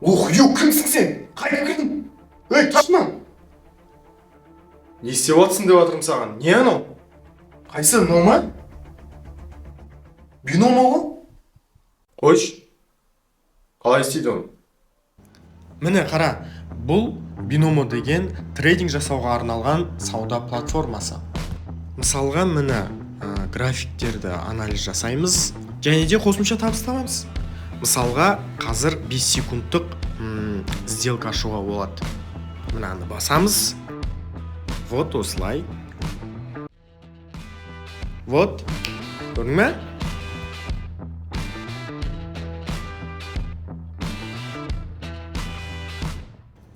Ох, ю, кімсің сен? Қайтып кірдің? Ей, ташынан! Не істеп жатсың деп жатырмын саған? Не анау? Қайсы, мынау ма? Бином ғой? Қойшы. Қалай істейді оны? Міне қара, бұл биномо деген трейдинг жасауға арналған сауда платформасы. Мысалға міне графиктерді анализ жасаймыз және де қосымша табыс табамыз. Мысалға қазір 5 секундтық сделка ашуға болады. Мынаны басамыз. Вот осылай. Вот. Көрдің ме?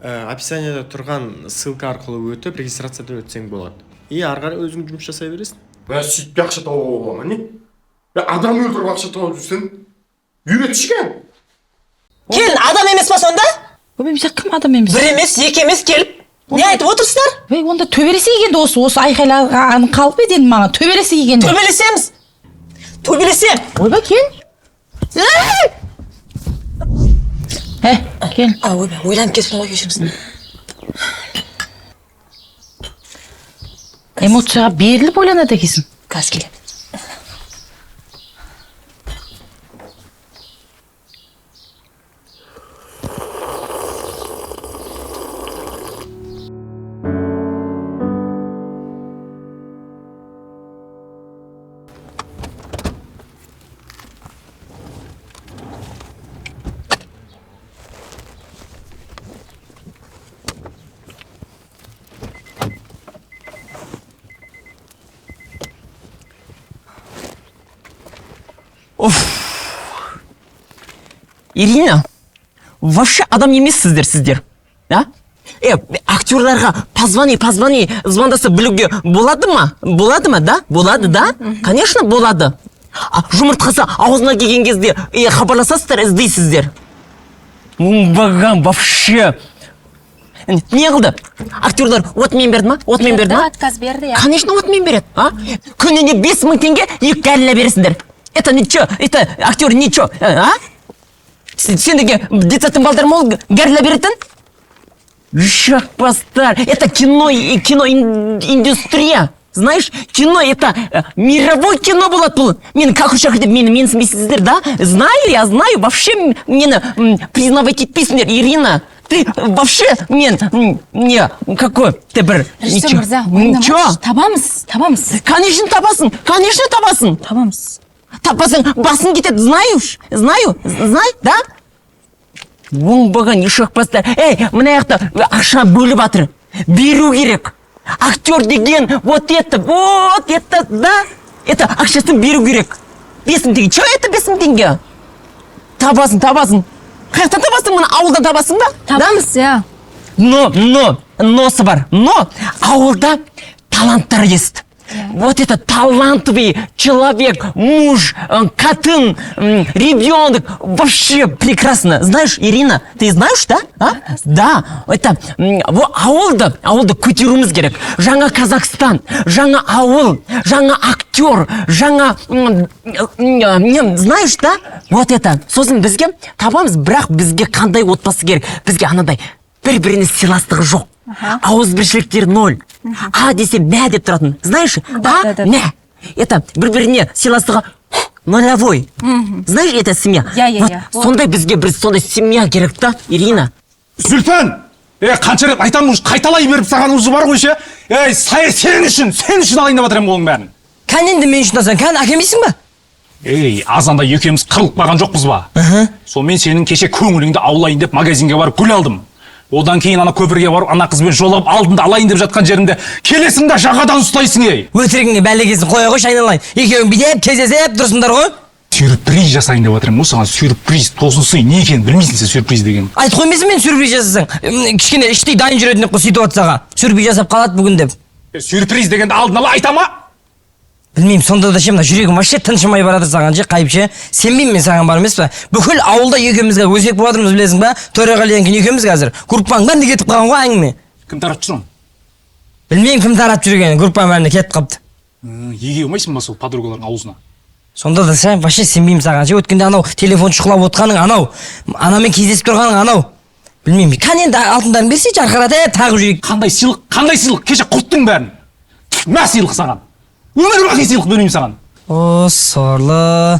Описаниеда тұрған ссылка арқылы өтіп, регистрациядан өтсең болады. Ары қарай өзің жұмыс жасай бересің. Сөйтпей ақша тауып бола ма не? Адам өлтіріп ақша тауып жүрсең, үйретшіген. Келін, адам емес па сонда? Біз кім адам емес? Бір емес, екі емес келіп. Не айтып отырсыздар? Онда төбелесе егенде осы айқайлаған қалып еден маған төбелесе егенде. Төбелесеміз. Төбелесем. Ойбай, кел. Кел. Ойбай, ойланып кетіппін ғой, кешіріңіз. Эмоцияға беріліп ойланады екенсің. Газ келеді. Ирина, вообще адам емессіздер сіздер. Актерларға позвони, звондаса білуге болады ма? Болады ма, да? Болады, да? Конечно, болады. Жұмыртқасы аузына келген кезде хабарласасыздар, іздейсіздер. Бағам, вообще. Не қылды? Актерлар отмен берді ма? Отмен берді ма? Отказ берді, я. Конечно, отмен береді. Күніне 5000 теңге екі кәрілі бересіңдер. Это ничего, это актер ничего, Сендерге детсадтың балдар мол кәрілі беретін? Жақпастар, это кино индустрия. Знаешь, кино это мировое кино болады бұл. Мені как ушақ деп мені смесіздер, да? Знаю, я знаю, вообще мені признавать етпейсіңдер, Ирина. Ты вообще не какой ты бір Режиссер мырза, табамыз. Конечно табасың. Табасың, басын кетеді, знаю, да? Оңбаған ешақпастар. Мына яқта ақша бөліп атыр. Беру керек. Актер деген, вот это, да? Это ақшасын беру керек. 5000 теңге. Че это 5000 теңге? Табасың. Қаяқта табасың, мұны ауылда табасың ба? Табамыз, я. Носы бар. Но ауылда таланттар есть. Вот это талантливый человек, муж, катын, ребенок. Вообще прекрасно. Знаешь, Ирина, ты знаешь, да? Да. Это ауылды көтеруіміз керек. Жаңа Казахстан, жаңа ауыл, жаңа актер, жаңа... Знаешь, да? Вот это. Сосын бізге табамыз, бірақ бізге қандай отбасы керек? Бізге анадай бір-біріне сыйластығы жоқ. Ауызбіршіліктер 0. Десе мә деп тұратын. Знаешь, мә. Это бір-біріне сыйластығы 0. Знаешь, это семья. Сондай бізге сондай семья керек та, Ирина. Сүлтан! Қанша рет айтамын, қайталай беріп саған ұзы бар ғой ше. Сен үшін алайын деп жатырмын оның бәрін. Кәненді мен үшін алсаң, кән әкемейсің ба? Азанда екеуміз қырылып қалған жоқпыз ба? Сонымен сенің кеше көңіліңді аулайын деп магазинге барып гүл алдым. Одан кейін ана көпірге барып, ана қызбен жолығып алдында алайын деп жатқан жерімде келесіңді жағадан ұстайсың, Өтірігіңе бәлегесін қоя қойшы айналайын. Екеуің бидеп, кездесіп тұрсыңдар ғой? Сюрприз жасайын деп жатырмын. Саған сюрприз, тосын сый, не екенін білмейсің сен сюрприз деген. Айтып қоймайсың мен сюрприз жасасаң. Кішкене іштей дайын жүретін қой сөйтіп отырсаға. Сюрприз жасап қалады бүгін деп. Сюрприз дегенді алдын ала айта ма? Білмеймін, сонда да ше, мына жүрегім вообще тыншымай барады саған ше, қайып ше. Сенбеймін мен саған бар емес па? Бүкіл ауылда екеумізге өзек болып жатырмыз, білесің ба? Төреғалиден кейін екеуміз қазір. Группаның бәрінде кетіп қалған ғой әңгіме. Кім таратып жүр оны? Білмеймін кім таратып жүргенін, группаның бәрінде кетіп қалыпты. Еге алмайсың ба сол подругалардың аузына? Сонда да сен вообще сенбеймін саған. Же өткенде анау телефон шұқылап отқаның анау. Анамен кездесіп тұрғаның анау. Білмеймін. Кәне енді алтындарын берсе жарқырата тағып жүрейік. Қандай сыйлық? Кеше құрттың бәрін. Мә сыйлық саған. Өмір бақи сыйлық бермеймін саған. О, сорлы.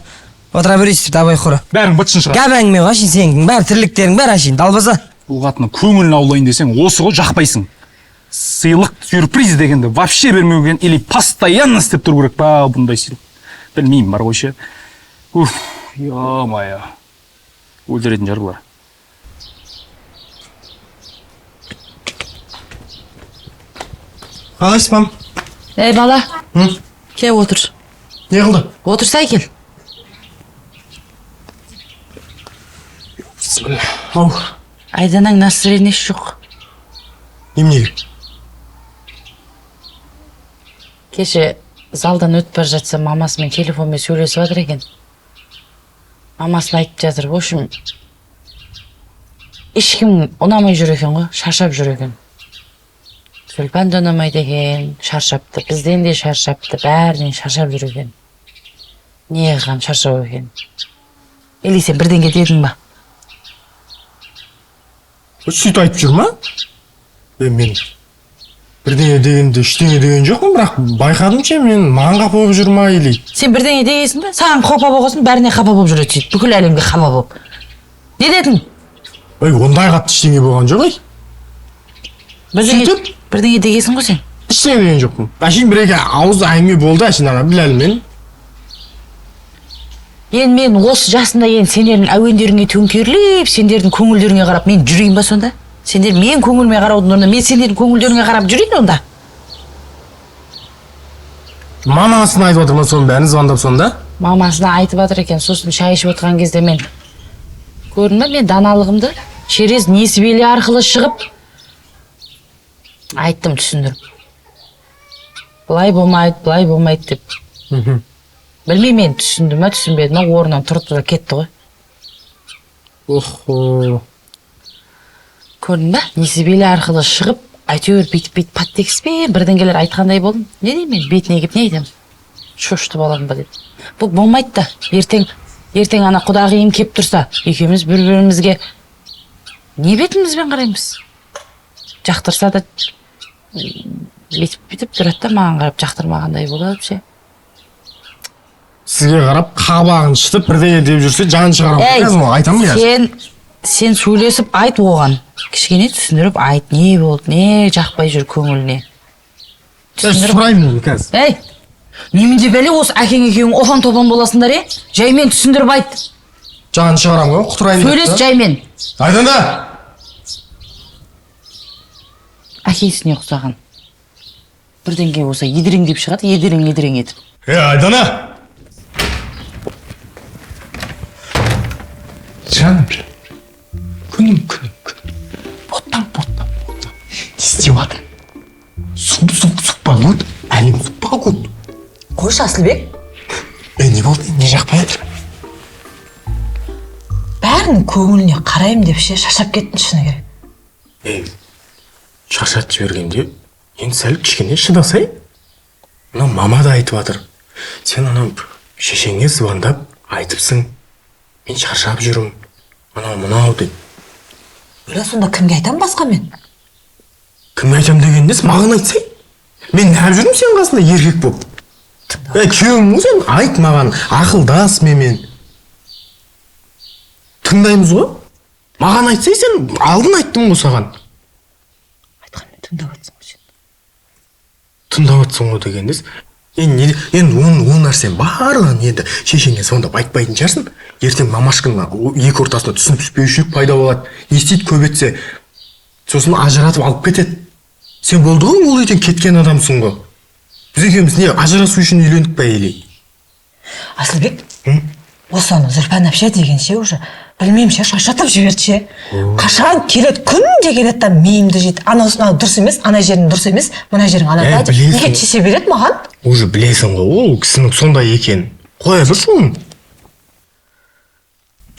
Отыра берейсіз, давай құры. Бәрің бытшын шығар. Гәп әңгіме ғой, сенің бәрі тірліктерің бәрі ашин, далбаса. Бұл қатының көңілін аулайын десең, осы ғой жақпайсың. Сыйлық, сюрприз дегенді вообще бермеуген или постоянно істеп тұру керек па бұндай сыйлық. Білмеймін, бар ғой ше. Уф, я-моя. Өлдіретін жар бұлар. Қалайсыз, мам? Ей бала. Кел отыр. Не қылды? Отырсай кел. Ау, Айданаң настроениесі жоқ. неменеге? Кеше залдан өтіп бара жатса мамасымен телефонмен сөйлесіп жатыр екен. Мамасын айтып жатыр. В общем, ешкім ұнамай жүр екен ғой, шаршап жүр екен. Сүлпан да ұнамайды екен, шаршапты. Бізден де шаршапты, бәрінен шаршап жүр екен. Не қылған шаршау екен? Или сен бірдеңе дедің ба? Сөйтіп айтып жүр ма? Мен бірдеңе дегенде ештеңе деген жоқпын, бірақ байқадым ше, мен маған қапа болып жүр ма или? Сен бірдеңе дегенсің ба? Саған қапа болғасын, бәріне қапа болып жүреді сөйтіп. Бүкіл әлемге қапа болып. Не дедің? Ой, ондай қатты ештеңе болған жоқ, ей. Сөйтіп? Бірдеңе дегенсің ғой сен. Ештеңе деген жоқпын. Әшейін бір-екі ауыз әңгіме болды, әшейін ана Біләлмен. Енді мен осы жасында сендердің әуендеріңе төңкеріліп, сендердің көңілдеріңе қарап мен жүрейін ба сонда? Сендер мен көңіліме қараудың орнына мен сендердің көңілдеріңе қарап жүрейін онда? Мамасына айтып отыр ма соның бәрін звондап сонда? Мамасына айтып жатыр екен, сосын шай ішіп отырған кезде мен көрдің ба, мен даналығымды через несібелі арқылы шығып айттым, түсіндіріп. Бұлай болмайды деп. Білмеймін, мен түсінді ма, түсінбеді ма, орнынан тұрды да кетті ғой. Охо. Көрдің ба, несібелі арқылы шығып, әйтеуір бүйтіп подтекстпен бірдеңелер айтқандай болдым. Не деймін мен, бетіне келіп не айтамын? Шошты балам ба деді. Бұл болмайды да, ертең ана құдағиым кеп тұрса, екеуміз бір-бірімізге не бетімізбен қараймыз? Жақтырса да бүйтіп тұрады да, маған қарап жақтырмағандай болады ше. Сізге қарап қабағын шытып бірдеңе деп жүрсе жан шығарам. Айтамын я. Сен сөйлесіп айт оған. Кішкене түсіндіріп айт, не болды, не жақпай жүр көңіліне. Сұраймын қазір. Ей, неменде бәле осы әкең екеуің оған тобан боласыңдар, жаймен түсіндіріп айт. Жан шығарам ғой, құтырайын. Сөйлес жаймен. Айданда. Әкесіне ұқсаған. Бірдеңе болса едірің деп шығады, едірің етіп. Айдана. Жаным, күнім. Боттан. Не істеп жатыр? Сұқпа көт, әлем сұқпа көт. Қойшы Асылбек. Не болды, не жақпай жатыр? Бәрінің көңіліне қарайым деп шаршап кеттің шыны керек. Шаршатып жібергенде, енді сәл кішкене шыдасай. Мына мама да айтып жатыр. Сен анау шешеңе звондап айтыпсың. Мен шаршап жүрмін. Мынау дейді. Бля, сонда кімге айтам басқа мен? Кімге айтам дегеннес, маған айтсай. Мен нәп жүрмін сен қасында еркек болып. Күйеуім ғой сен, айт маған, ақылдас менімен. Тыңдаймыз ғой. Маған айтсай сен, алдын айттым ғой саған. Айтқанмен тыңдап атсың ғой сен. Тыңдап атсың ғой дегендес. Енді ол нәрсен барлығын енді шешеңе звондап айтпайтын шығарсың. Ертең мамашкаңа екі ортасында түсініспеушілік пайда болады. Не істейді көп етсе, сосын ажыратып алып кетеді. Сен болды ғой, ол үйден кеткен адамсың ғой. Біз екеуміз не ажырасу үшін үйлендік па или? Асылбек, осы ана Зүлпан әпше дегенше уже білмеймін ше, шаршатып жіберді ше. Қашан келеді, күнде келеді да миымды жейді. Анау дұрыс емес, ана жерің дұрыс емес, мына жерің анандай деп. Неге тиісе береді маған? Уже білесің ғой, ол кісінің сондай екен. Қоя бір соны.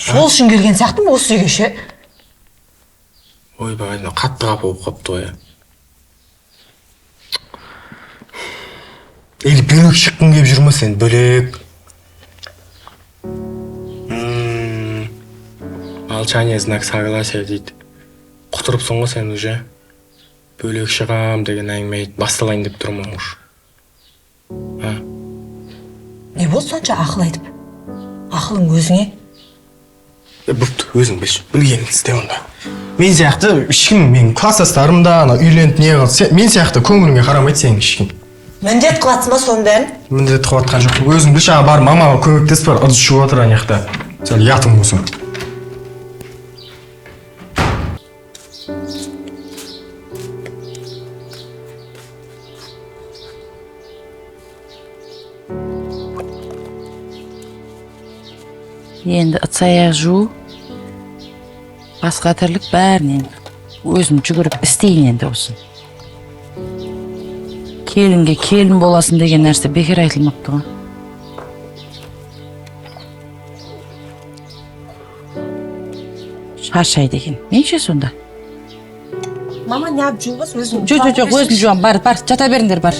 Сол үшін келген сияқтымын осы үйге ше. Ойбай, қатты қапа болып қапты ғой. Или бөлек шыққың келіп жүрме сен, бөлек. Молчание знак согласия дейді. Құтырыпсың ғой сен уже. Бөлек шығам деген әңгіме басталайын деп тұрмын уж. Не болды сонша ақыл айтып? Ақылың өзіңе? Бұпты, өзің білші. Білгеніңді істе онда. Мен сияқты ешкім, мен класстастарым да үйленді не қылды. Мен сияқты көңіліңе қарамайды сенің ешкім. Міндет қылатсың ба соның бәрін? Міндет қылатқан жоқ. Өзің білші, бар мамаға көмектесіп бар, ыдыс жуып отыр ана жақта. Сәл ұятың болсын. Енді ыдыс-аяқ жуу, басқа тірлік бәрінен өзім жүгіріп істейін енді осыны. Келінге келін боласың деген нәрсе бекер айтылмапты ғой. Шаршайды екен. Неше сонда? Мама не алып жуғыз өзің? Жоқ, өзім жуам. Бар, жата беріңдер, бар.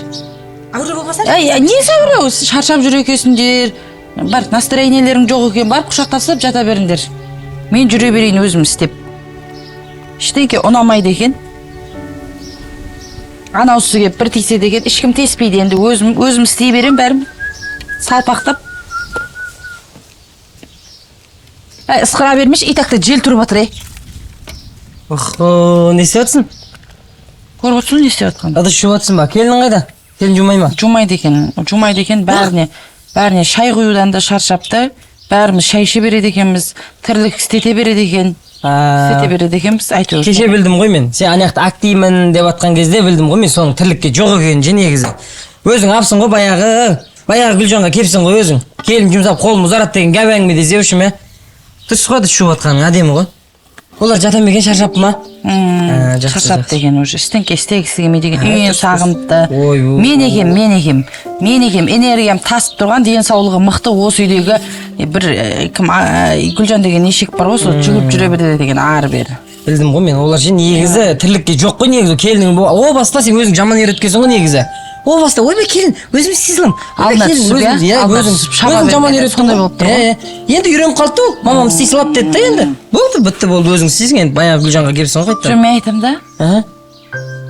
Әуре болмаса? Не сәуре, шаршап жүр екенсіңдер. Бар, настроениелерің жоқ екен, бар, құшақтасып жата беріңдер. Мен жүре берейін өзім істеп. Ештеңке ұнамайды екен. Анау сізге бір тисе деген, ешкім теспейді енді, өзім істей берем бәрім. Салпақтап. Ысқыра бермеш, итақты жел тұрып атыр, Не істеп жатсың? Көріп отырсың, не істеп жатқан? Ыдыс жуып жатсың ба? Келінің қайда? Келін жумай ма? Жумайды екен, бәріне шай құюдан да шаршапты. Бәріміз шай іше береді екенбіз, тірлік істете береді екен. Әйтеуір. Кеше білдім ғой мен. Сен ана жақта активмін деп атқан кезде білдім ғой мен соның тірлікке жоқ екенін же негізі. Өзің апсың ғой баяғы Гүлжанға кепсің ғой өзің. Келін жұмсап қолым ұзарады деген гәп әңгіме десеуші ме? Дұрыс қой, ыдыс жуып атқаның әдемі ғой. Олар жата ма екен, шаршап ма? Шаршап деген уже істеңке істегісі келмей деген үйін сағынтты. Мен екем энергиям тасып тұрған, денсаулығы мықты осы үйдегі бір кім Гүлжан деген ешек бар ғой, сол жүгіріп жүре береді деген ары бері. Білдім ғой мен, олар же негізі тірлікке жоқ қой негізі келінің. О баста сен өзің жаман үйреткенсің ғой негізі. О баста ойбай келін өзім сезілім. Алдына түсіп өзім жаман үйреткен болып тұр ғой. Енді үйреніп қалды ол. Мамам істей салады деді да енді. Болды, бітті болды, өзің істейсің енді. Баяғы Гүлжанға келіпсің ғой қайтты. Мен айтам да.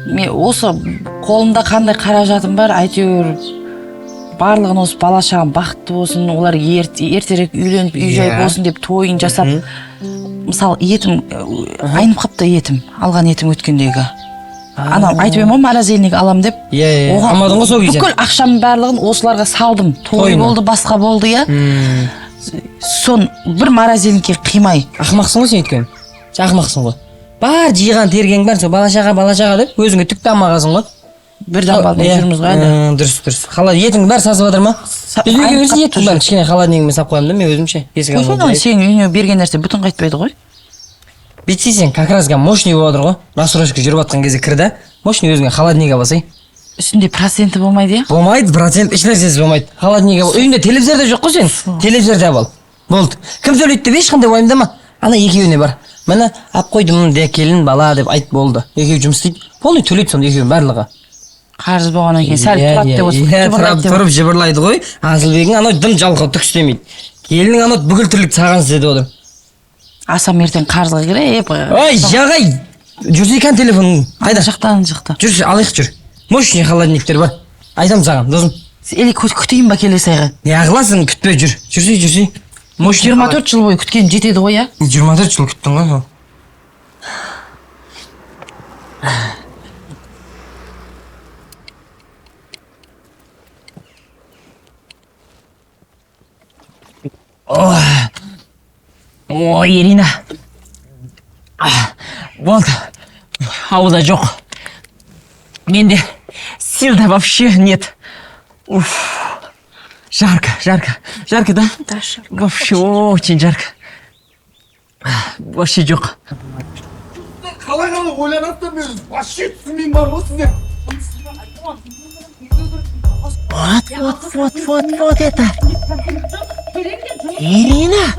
Мен осы қолымда қандай қаражатым бар, әйтеуір барлығын осы бала шағам бақытты болсын, олар ертерек үйленіп үй жай болсын деп тойын жасап. Мысалы, етім айнып қапты, алған етім өткендегі. Анам айтып ем ғой, морозильник алам деп. Алмадың ғой сол кезде. Бүкіл ақшамның барлығын осыларға салдым. Той болды, басқа болды, я. Сон бір морозильникке қимай. Ақымақсың ғой сен өйткен. Ақымақсың ғой. Бар жиған тергең бар, сол бала шаға деп өзіңе түк дамағасың ғой. Бір дамбалмен жүрміз ғой әлі. Дұрыс. Халат етің бәрі сазып жатыр ма? Бізге берсе еттің бәрі кішкене холодильникімен сап қоямын да мен өзімше. Сен үйіне берген нәрсе бүтін қайтпайды ғой. Бүйтсе сен как раз мощный болып отыр ғой. Рассрочка жүріп жатқан кезде кір да. Мощный өзіңе холодильник алсай. Үстінде проценті болмайды, я? Болмайды, процент еш нәрсесі болмайды. Холодильник ал. Үйіңде телевизор да жоқ қой сен. Телевизор да ал. Болды. Кім төлейді деп ешқандай уайымдама. Ана екеуіне бар. Міне алып қойдым де келін бала деп айт болды. Екеуі жұмыс істейді. Полный төлейді сонда екеуінің барлығы. Қарыз болғаннан кейін сәл тұрады деп осы. Тұрып жыбырлайды ғой. Асылбегің анау дым жалқау түк істемейді. Келінің анау бүкіл тірлік саған істеді отыр. Асам ертең қарызға кіріп. Ой, жағай. Жүрсе екен телефоның. Қайда? Жақтан. Жүрші, алайық жүр. Мощный холодильниктер бар. Айтам саған, досым. Или күтейін ба келесі айға? Не ағыласың, күтпе жүр. Жүрсей. 24 жыл бойы күткен жетеді ғой, я? 24 жыл күттің ғой сол. О, Ирина. Болды. Ауда жоқ. Менде сил-то вообще нет. Жарко. Жарко, да? Да, жарко. Вообще очень жарко. Вообще жоқ. Қалай ойланасыздар мен вообще түсінбеймін бар ғой сіздер. Вот это. Ирина.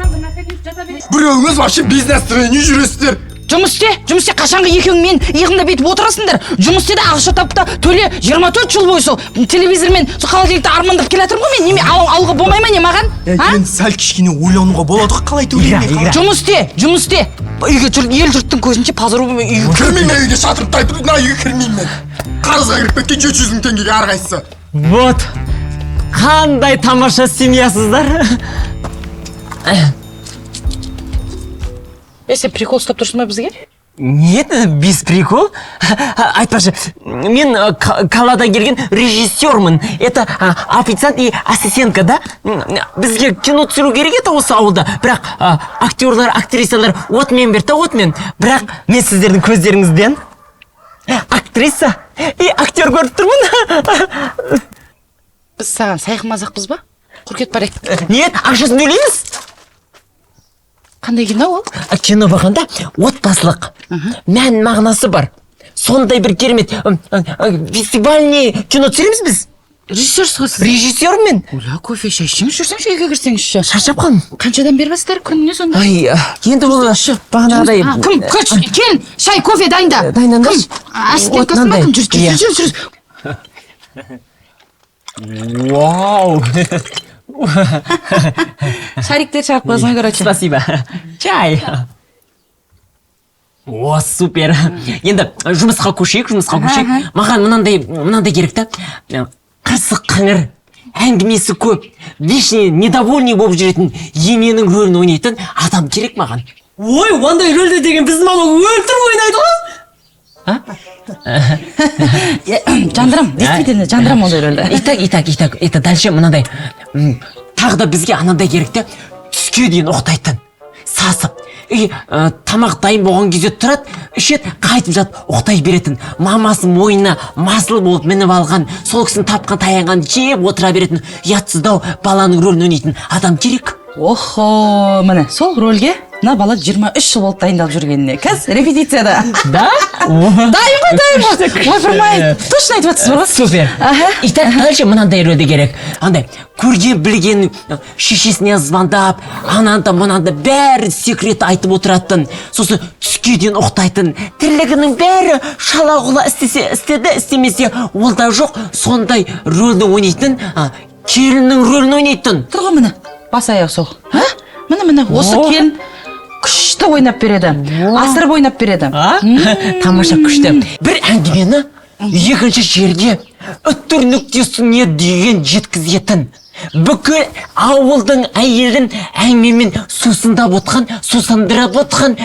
Біреуіңіз вообще бизнес-тренер жүресіздер. жұмыс істе қашанғы екеуің мен иығымда бүйтіп отырасыңдар. Жұмыс істе де ақша тап та төле. 24 жыл бойы сол телевизормен сол холодильникті армандап келе жатырмын ғой мен. Неме алуға болмай ма не маған? Мен сәл кішкене ойлануға болады ғой, қалай төлеймін? Жұмыс істе. Үйге жүр, ел жұрттың көзінше пазар болып үйге Кірмеймін, үйге шатырып айтып, мына үйге кірмеймін мен. Қарызға кіріп кеткен 700 000 теңгеге әрқайсысы. Вот. Қандай тамаша семьясыздар. Сен прикол ұстап тұрсың ба бізге? Нет, без прикол. Айтпашы, мен қаладан келген режиссермын. Это официант и ассистентка, да? Бізге кино түсіру керек еді осы ауылда. Бірақ актерлар, актрисалар отмен берді, отмен. Бірақ мен сіздердің көздеріңізден актриса и актер көріп тұрмын. Біз саған сайқы мазақпыз ба? Құр кет барайық. Нет, ақшасын төлейміз. Қандай кино ол? Кино бағанда отбасылық мән мағынасы бар. Сондай бір керемет фестивальный кино түсіреміз біз. Режиссерсіз. Режиссермен. Оля, кофе шай ішсеңіз жүрсеңші, үйге кірсеңізші. Шаршап қалдым. Қаншадан бері бастар күніне сонда? Ай, енді бұл бағанағыдай. Кім? Көш, кел, шай, кофе дайында. Дайындаңдаршы. Ассистенткасы ма кім? Жүр. Вау. Шариктер шарып қойсың, короче. Спасибо. Чай. О, супер. Енді жұмысқа көшейік. Маған мынандай керек та. Қырсық қыңыр, әңгімесі көп, вечно недовольный болып жүретін еменің рөлін ойнайтын адам керек маған. Ой, ондай рөлді деген біздің мама өлтіріп ойнайды ғой. Жандырам, действительно, жандырам ондай рөлді. Итак, дальше мынандай. Тағы да бізге анандай керек те, түске дейін ұйықтайтын. Сасып. Тамақ дайын болған кезде тұрады, ішет, қайтып жат, ұйықтай беретін. Мамасы мойнына масыл болып мініп алған, сол кісінің тапқан таянған жеп отыра беретін, ұятсыздау баланың рөлін ойнайтын адам керек. Охо, міне, сол рөлге мына бала 23 жыл болып дайындалып жүргеніне. Қазір репетицияда. Да? Дайын ғой. Ойпырмай, точно айтып жатсыз ғой. Супер. Итак, дальше мынандай рөлді керек. Андай, көрген білген шешесіне звондап, ананда мынанда бәрі секрет айтып отыратын. Сосын түске дейін ұйықтайтын. Тірлігінің бәрі шала-құла істеді, істемесе ол да жоқ. Сондай рөлді ойнайтын, келіннің рөлін ойнайтын. Тұрғы міне, бас аяқ сол. Міне, осы келін күшті ойнап береді. Асырып ойнап береді. Тамаша күшті. Бір әңгімені екінші жерге үттір нүктесіне дейін жеткізетін. Бүкіл ауылдың әйелін әңгімемен сусындап отқан, сусындырап отқан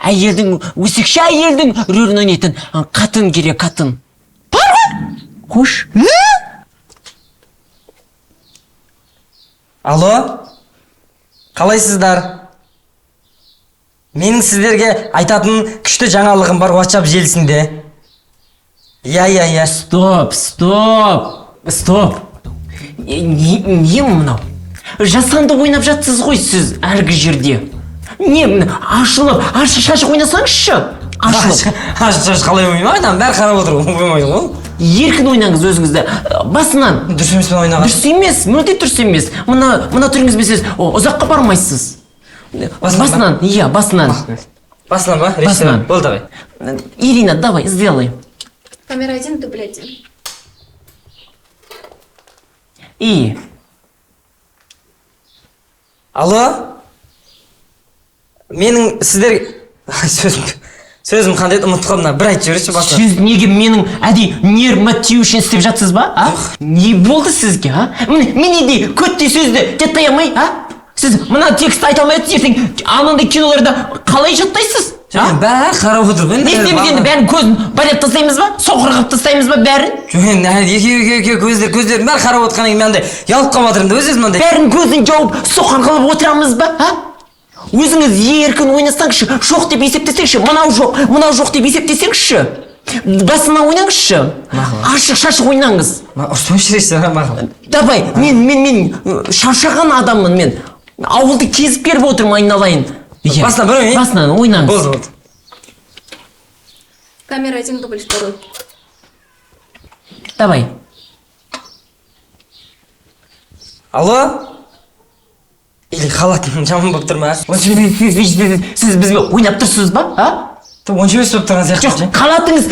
әйелдің, өсекші әйелдің рөлін ойнайтын қатын керек, қатын. Қош. Алло, қалайсыздар? Менің сіздерге айтатын күшті жаңалығым бар WhatsApp желісінде. Иә. Стоп. Не мынау? Жасанды ойнап жатсыз ғой сіз әлгі жерде. Не ашылып, шашық ойнасаңызшы. Ашық қалай ойнамайды? Бәрі қарап отыр, ойнамайды ғой. Еркін ойнаңыз өзіңізді. Басынан. Дұрыс емес пен ойнаған? Дұрыс емес, мүлде дұрыс емес. Мына түріңізбен сіз ұзаққа бармайсыз. Басынан. Басынан ба? Басынан. Бол, давай. Ирина, давай, сделай. Камера 1, дубль 1. И. Алло? Менің сіздер... Сөзім қандай еді, ұмытып қалдым. Бір айтып жіберші басынан. Сіз неге менің нервіме тию үшін істеп жатсыз ба? Не болды сізге? Мен неде көттей сөзді жаттай алмай? Сіз мына текстті айта алмайсыз, ертең анандай киноларда қалай жаттайсыз? Бәрі қарап отыр ғой. Не істейміз енді, бәрін көзін байлап тастаймыз ба? Соқыр қылып тастаймыз ба бәрін? Екі көздерін бәрі қарап отқаннан кейін мен андай ялып қалып жатырмын да өз-өзім андай. Бәрін көзін жауып соқыр қылып отырамыз ба? Өзіңіз еркін ойнасаңызшы, жоқ деп есептесеңізші, мынау жоқ деп есептесеңізші. Басына ойнаңызшы. Ашық-шашық ойнаңыз. Ұрыспай жүресіз, мақұл. Давай, мен шаршаған адаммын мен. Ауылды кезіп беріп отырмын, айналайын. Басынан бір ойнайын? Басынан ойнаңыз. Болды. Камера 1, дубль 2. Давай. Алло? Или халатым жаман болып тұр ма? Сіз бізбе ойнап тұрсыз ба? онша емес болып тұрған сияқты. Жоқ, қалатыңыз,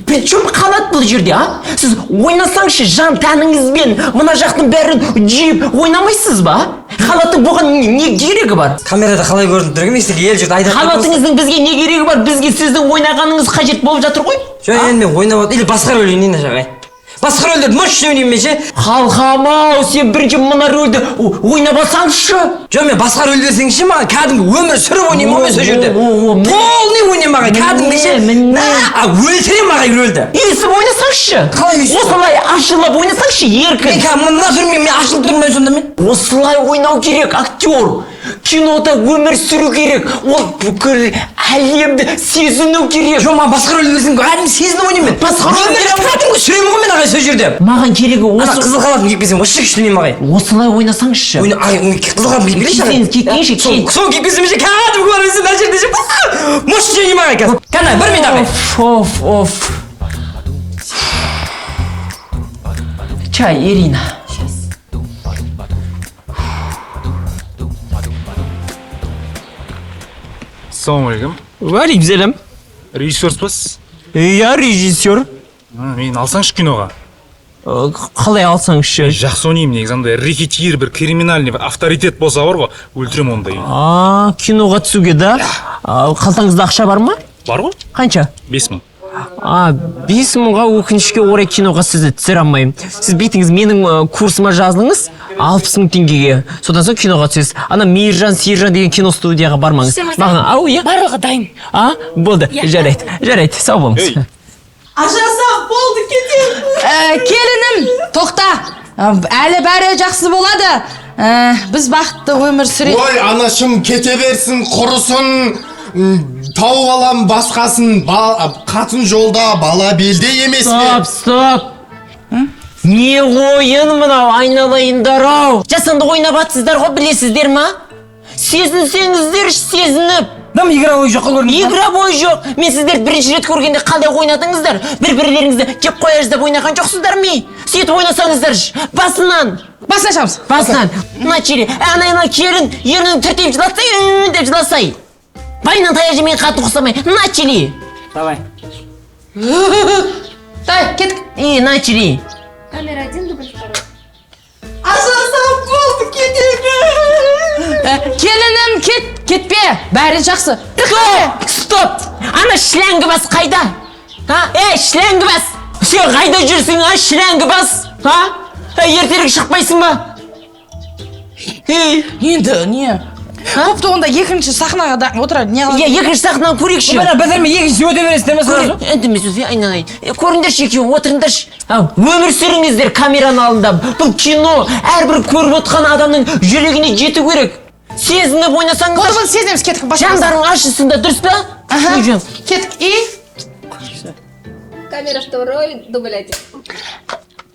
причем қалат бұл жерде, а? Сіз ойнасаңшы жан тәніңізбен мына жақтың бәрін жиып ойнамайсыз ба? Қалаттың бұған не керегі бар? Камерада қалай көрініп тұр екен, естіге ел жұрт айдап. Қалатыңыздың бізге не керегі бар? Бізге сіздің ойнағаныңыз қажет болып жатыр ғой? Жоқ, енді мен ойнап отыр, или басқа рөл ойнайын жағай. Басқа рөлдерді мощный ойнаймын мен ше. Қалқам-ау, сен бірінші мына рөлді ойнап алсаңшы. Жоқ, мен басқа рөл десеңші маған кәдімгі өмір сүріп ойнаймын мен сол жерде. Полный ойнаймын маған кәдімгі ше. Өлтірем маған рөлді. Үйсіп ойнасаңшы. Қалай үйсіп? Осылай ашылып ойнасаңшы, еркін. Мына түрмен мен ашылып тұрмын сонда мен. Осылай ойнау керек, актер. Кинода өмір сүру керек. Ол бүкіл әлемді сезіну керек. Жоқ, маған басқа рөл десең кәдімгі сезініп ойнаймын мен. Басқа рөл кәдімгі сүремін ғой мен ағай сол жерде. Маған керегі Ана осы. қызыл халатын киіп келсем осы күштенемін ағай. Осылай ойнасаңшы. Қызыл халатын киіп келейінші ағай. Сен кеткенше кет. Сол киіп келсем ше кәдімгі бар есе мына жерде ше. Мощный ойнаймын ағай қазір. Қандай бір минут ағай. Оф. Чай, Ирина. Ассалаумағалейкум. Валейкум. Режиссерсыз? Я режиссер. Мені алсаңшы киноға. Қалай алсаңшы? Жақсы ойнаймын негізі, андай рэкетир, бір криминальный, бір авторитет болса бар ғой, өлтірем ондай. Киноға түсуге да? Қалтаңызда ақша бар ма? Бар ғой? Қанша? 5000. 5000-ға өкінішке орай киноға сізді түсіре алмаймын. Сіз бетіңіз менің курсыма жазылыңыз 60.000 теңгеге. Содан соң киноға түсесіз. Ана Мейіржан, Сейіржан деген кино студияға бармаңыз. Маған, иә? Барлығы дайын. Болды, жарайды, сау болыңыз. Ажасақ болды кетемін. Келінім, тоқта. Әлі бәрі жақсы болады. Біз бақытты өмір сүрейік. Ой, анашым кете берсін, құрысын. Тауып алам басқасын, қатын жолда, бала белде емес пе? Стоп. Не ойын мынау, айналайындар-ау. Жасанды ойнап атсыздар ғой, білесіздер ма? Сезінсеңіздер, сезініп. Дам игровой жоқ көрініп. Игровой жоқ. Мен сіздер бірінші рет көргенде қалай ойнадыңыздар? Бір-бірлеріңізді жеп қоя жаздап ойнаған жоқсыздар ме? Сөйтіп ойнасаңыздар, басынан. Басына шамыз. Басынан. Начали. Ана келін, ерінің түртеп жыласай, деп жыласай. Байынан тая жемей қатын құсамай. Начали. Давай. Дай, кеттік. И начали. Камера 1, дубль 2. Ажасақ болды кетемін. Келінім, кетпе. Бәрі жақсы. Стоп! Ана шләңгі бас қайда? Шләңгі бас! Сен қайда жүрсің, шләңгі бас? Ертерек шықпайсың ба? Енді, не? Қопты онда екінші сахнаға отырады, не қылады? Екінші сахнаны көрейікші. Бәрі бәдірме екінші өте бересіз демес разу? Әндемес, айналайын. Көріңдерші екеуі, отырыңдаршы. Өмір сүріңіздер камераның алдында. Бұл кино, әрбір көріп отқан адамның жүрегіне жету керек. Сезініп ойнасаңыздар. Болды, сезінеміз, кеттік. Жандарың ашысында, дұрыс па? Кеттік, и? Камера 2, дубль 1.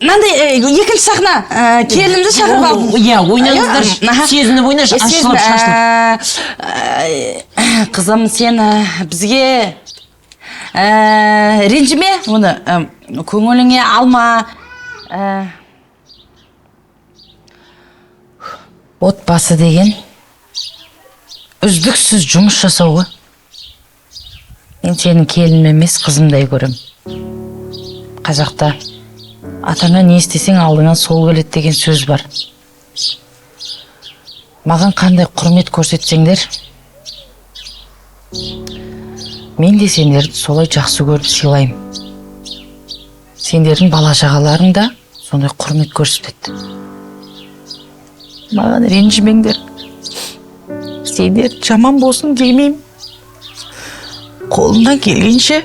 Мынандай екінші сахна, келінімді шақырып алдым. Иә, ойнаңыздар, сезініп ойнашы, ашылып, шашылып. Қызым, сен бізге ренжіме, оны көңіліңе алма. Отбасы деген үздіксіз жұмыс жасауы. Мен сенің келінім емес, қызымдай көрем. Қазақта атаңа не істесең алдыңан сол келеді деген сөз бар. Маған қандай құрмет көрсетсеңдер, мен де сендерді солай жақсы көріп сыйлаймын. Сендердің бала шағаларың да сондай құрмет көрсетеді. Маған ренжімеңдер. Сендер жаман болсын демеймін. Қолымнан келгенше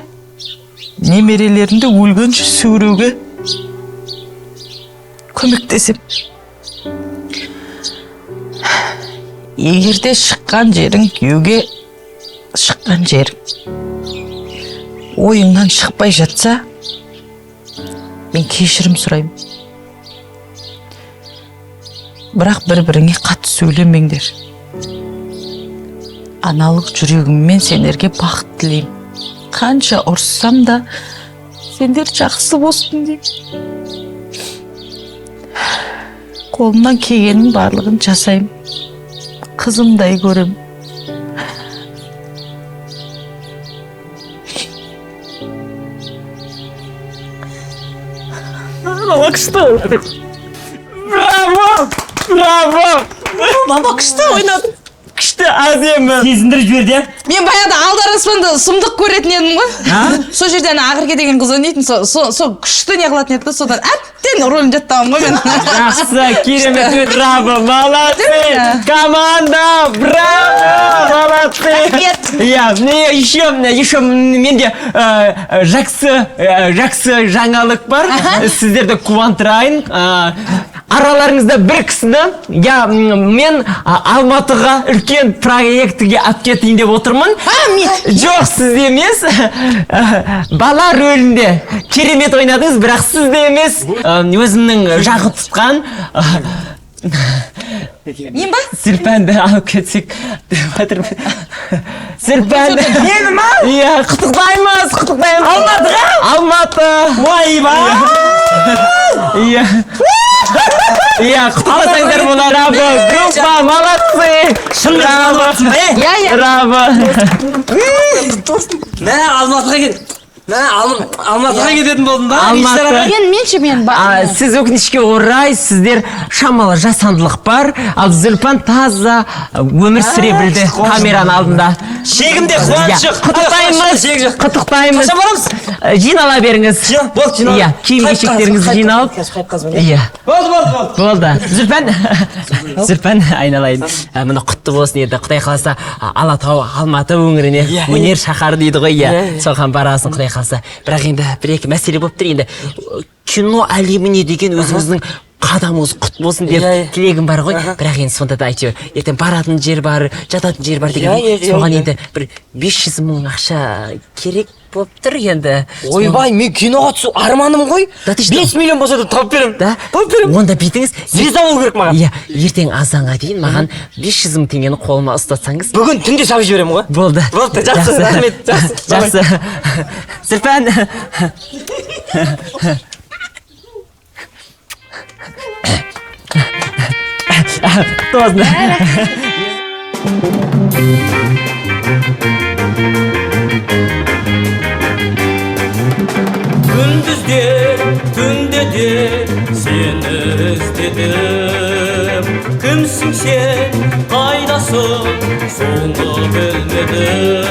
немерелерімді өлгенше сүруге көмектесем. Егерде шыққан жерің күйеуге шыққан жерің ойыңнан шықпай жатса, мен кешірім сұраймын. Бірақ бір-біріңе қатты сөйлемеңдер. Аналық жүрегіммен сендерге бақыт тілеймін. Қанша ұрыссам да, сендер жақсы болсын деймін. Қолымнан келгеннің барлығын жасаймын. Қызымдай көрем. күшті. Браво! Браво! Мама күшті ойнады. Күшті әдемі. Сезіндіріп жіберді. Мен баяғыда алдар аспанда сұмдық көретін едім ғой. Сол жерден ақырге деген қыз ойнайтын, сол күшті не қылатын еді да, содан әбден рөлін жаттағам ғой мен. Жақсы, керемет, браво, молодцы! Команда, браво, молодцы! Иә, еще менде жақсы жаңалық бар. Сіздерді қуантырайын. Араларыңызда бір кісіні, мен Алматыға үлкен проектіге алып кетейін деп отырмын. Жоқ, сіз емес. Бала рөлінде керемет ойнадыңыз, бірақ сіз де емес. Өзімнің жағы тұтқан Мен ба? Серпәнді алып кетсек деп отырмын. Серпәнді. Мені ма? Иә, құттықтаймыз. Алматыға? Алматы. Ойба! Иә. Иә, құттықтасаңдар бұлар. Браво, группа, молодцы. Браво. Браво. Мә, Алматыға кет. Мә, Алматыға кететін болдым ба? Алматы. Мен Сіз өкінішке орай, сіздер шамалы жасандылық бар, ал Зүлпан таза өмір сүре білді камераның алдында. Шегімде қуанышы. Құттықтаймыз. Қаша барамыз? Жинала беріңіз. Болды, жинала. Иә, киім-кешектеріңізді жиналып. Иә. Болды. Зүлпан, айналайын. Мұны құтты болсын еді. Құдай қаласа, Алатау, Алматы өңіріне өнер шаһары дейді ғой, иә. Соған барасың, Құдай қаласа. Бірақ енді бір-екі мәселе болып тұр енді. Кино әлеміне деген өзіңіздің қадамыңыз құт болсын деп тілегім бар ғой. Бірақ енді сонда да әйтеуір ертең баратын жер бар, жататын жер бар деген. Соған енді бір 500 мың ақша керек болып тұр енді. Ойбай, мен киноға түсу арманым ғой. 5 миллион болса да тауып беремін. Тауып беремін. Онда бүйтіңіз. Звезда болу керек маған. Иә, ертең азанға дейін маған 500 мың теңгені қолыма ұстатсаңыз. Бүгін түнде салып жіберемін ғой. Болды. Болды, жақсы, рахмет. Жақсы. Серпән. Тоздың. Gündüzde, tünde de seni özledim. Kimsin sen, kaydasın, sonu bilmedim.